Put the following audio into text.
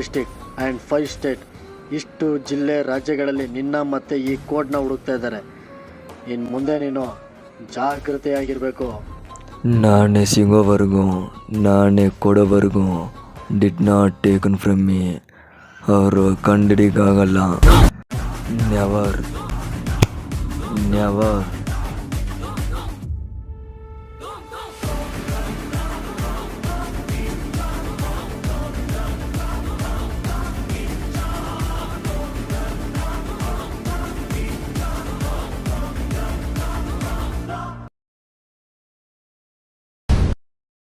District and 5 state. ಇಷ್ಟು ಜಿಲ್ಲೆ ರಾಜ್ಯಗಳಲ್ಲಿ ನಿನ್ನ ಮತ್ತು ಈ ಕೋಡ್ನ ಹುಡುಕ್ತಾ ಇದ್ದಾರೆ. ಇನ್ನು ಮುಂದೆ ನೀನು ಜಾಗೃತೆಯಾಗಿರಬೇಕು. ನಾನೇ ಸಿಗೋವರೆಗೂ, ನಾನೇ ಕೊಡೋವರೆಗೂ did not taken from me. ಅವರು ಕಂಡಿಡಿಗಾಗಲ್ಲ. Never never